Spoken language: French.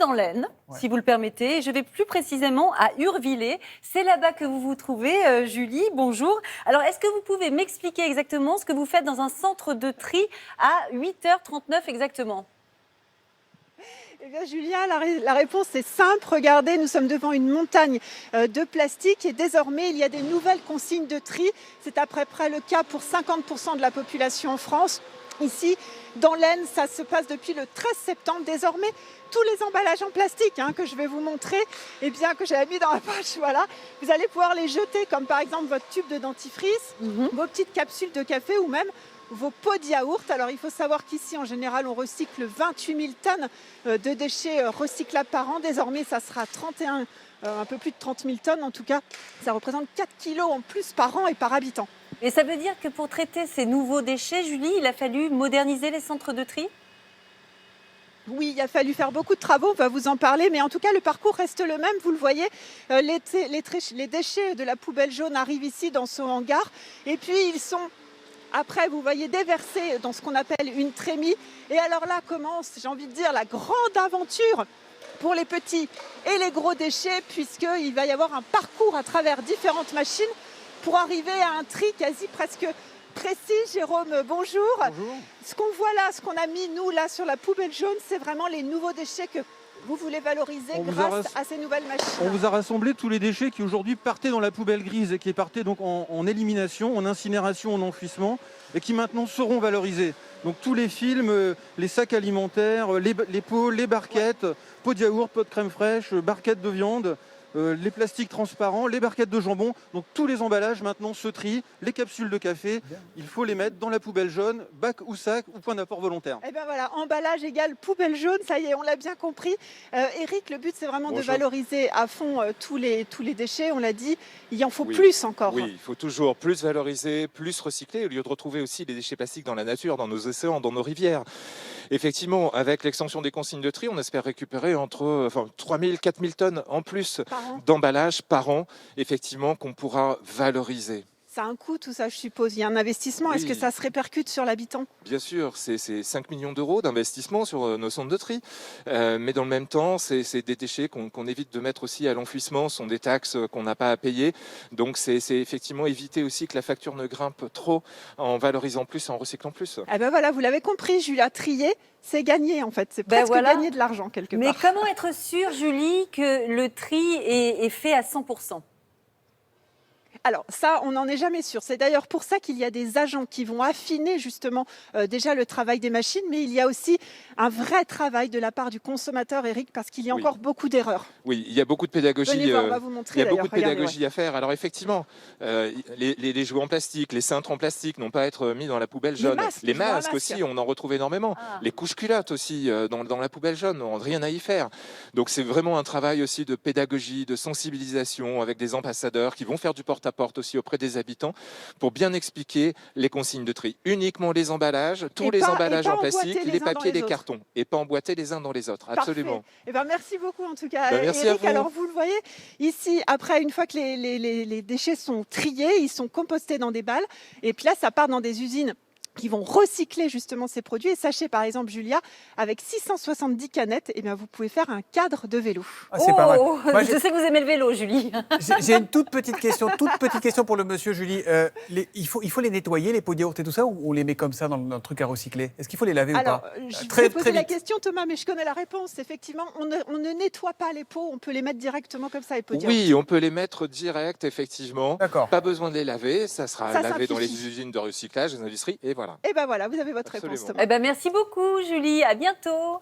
dans l'Aisne, si vous le permettez. Et je vais plus précisément à Urvillers. C'est là-bas que vous vous trouvez, Julie. Bonjour. Alors, est-ce que vous pouvez m'expliquer exactement ce que vous faites dans un centre de tri à 8h39 exactement? Eh bien, Julia, la réponse est simple. Regardez, nous sommes devant une montagne de plastique et désormais, il y a des nouvelles consignes de tri. C'est à peu près le cas pour 50% de la population en France. Ici, dans l'Aisne, ça se passe depuis le 13 septembre. Désormais, tous les emballages en plastique que je vais vous montrer, eh bien, que j'avais mis dans la poche, voilà, vous allez pouvoir les jeter, comme par exemple votre tube de dentifrice, vos petites capsules de café ou même vos pots de yaourt. Alors, il faut savoir qu'ici, en général, on recycle 28 000 tonnes de déchets recyclables par an. Désormais, ça sera un peu plus de 30 000 tonnes. En tout cas, ça représente 4 kilos en plus par an et par habitant. Et ça veut dire que pour traiter ces nouveaux déchets, Julie, il a fallu moderniser les centres de tri? Oui, il a fallu faire beaucoup de travaux, on va vous en parler, mais en tout cas, le parcours reste le même. Vous le voyez, les déchets de la poubelle jaune arrivent ici dans ce hangar et puis ils sont... Après, vous voyez, déversés dans ce qu'on appelle une trémie. Et alors là commence, j'ai envie de dire, la grande aventure pour les petits et les gros déchets, puisqu'il va y avoir un parcours à travers différentes machines pour arriver à un tri quasi presque précis. Jérôme, bonjour. Bonjour. Ce qu'on voit là, ce qu'on a mis, nous, là, sur la poubelle jaune, c'est vraiment les nouveaux déchets que vous voulez valoriser grâce à ces nouvelles machines. On vous a rassemblé tous les déchets qui aujourd'hui partaient dans la poubelle grise et qui partaient donc en élimination, en incinération, en enfouissement et qui maintenant seront valorisés. Donc tous les films, les sacs alimentaires, les pots, les barquettes, pots de yaourt, pots de crème fraîche, barquettes de viande, les plastiques transparents, les barquettes de jambon. Donc tous les emballages maintenant se trient, les capsules de café, il faut les mettre dans la poubelle jaune, bac ou sac ou point d'apport volontaire. Et bien voilà, emballage égale poubelle jaune, ça y est, on l'a bien compris. Eric, le but c'est vraiment de valoriser à fond tous les déchets, on l'a dit, il en faut plus encore. Oui, il faut toujours plus valoriser, plus recycler, au lieu de retrouver aussi les déchets plastiques dans la nature, dans nos océans, dans nos rivières. Effectivement, avec l'extension des consignes de tri, on espère récupérer entre 3 000 et 4 000 tonnes en plus d'emballage par an, effectivement, qu'on pourra valoriser. Ça a un coût tout ça, je suppose. Il y a un investissement. Oui. Est-ce que ça se répercute sur l'habitant? Bien sûr, c'est 5 millions d'euros d'investissement sur nos centres de tri. Mais dans le même temps, c'est des déchets qu'on évite de mettre aussi à l'enfouissement, ce sont des taxes qu'on n'a pas à payer. Donc c'est effectivement éviter aussi que la facture ne grimpe trop en valorisant plus, en recyclant plus. Eh ben voilà, vous l'avez compris, Julia, trier, c'est gagner en fait. C'est presque gagner de l'argent quelque part. Mais comment être sûr, Julie, que le tri est fait à 100%? Alors ça, on n'en est jamais sûr. C'est d'ailleurs pour ça qu'il y a des agents qui vont affiner justement déjà le travail des machines, mais il y a aussi un vrai travail de la part du consommateur, Eric, parce qu'il y a encore beaucoup d'erreurs. Oui, il y a beaucoup de pédagogie. Venez voir, on va vous montrer, il y a beaucoup de pédagogie à faire. Alors effectivement, les jouets en plastique, les cintres en plastique n'ont pas à être mis dans la poubelle jaune. Les masques aussi, on en retrouve énormément. Les couches culottes aussi dans la poubelle jaune, on n'a rien à y faire. Donc c'est vraiment un travail aussi de pédagogie, de sensibilisation avec des ambassadeurs qui vont faire du porte-à-porte aussi auprès des habitants pour bien expliquer les consignes de tri. Uniquement les emballages, tous les emballages en plastique, les papiers, les cartons, et pas emboîter les uns dans les autres. Absolument. Eh ben, merci beaucoup en tout cas, merci Eric. à vous. Alors vous le voyez, ici, après, une fois que les déchets sont triés, ils sont compostés dans des balles, et puis là, ça part dans des usines qui vont recycler justement ces produits. Et sachez par exemple, Julia, avec 670 canettes, eh bien, vous pouvez faire un cadre de vélo. Ah, c'est pas mal. Moi, Je sais que vous aimez le vélo, Julie. J'ai une toute petite question pour le monsieur, Julie. Il faut les nettoyer, les pots de yaourt et tout ça, ou on les met comme ça dans le truc à recycler? Est-ce qu'il faut les laver ou pas? Je vais poser la question, Thomas, mais je connais la réponse. Effectivement, on ne nettoie pas les pots, on peut les mettre directement comme ça, les pots de yaourt. Oui, on peut les mettre direct, effectivement. D'accord. Pas besoin de les laver, ça sera lavé dans les usines de recyclage, les industries, et voilà. Et ben voilà, vous avez votre réponse, Thomas. Eh ben merci beaucoup, Julie. À bientôt.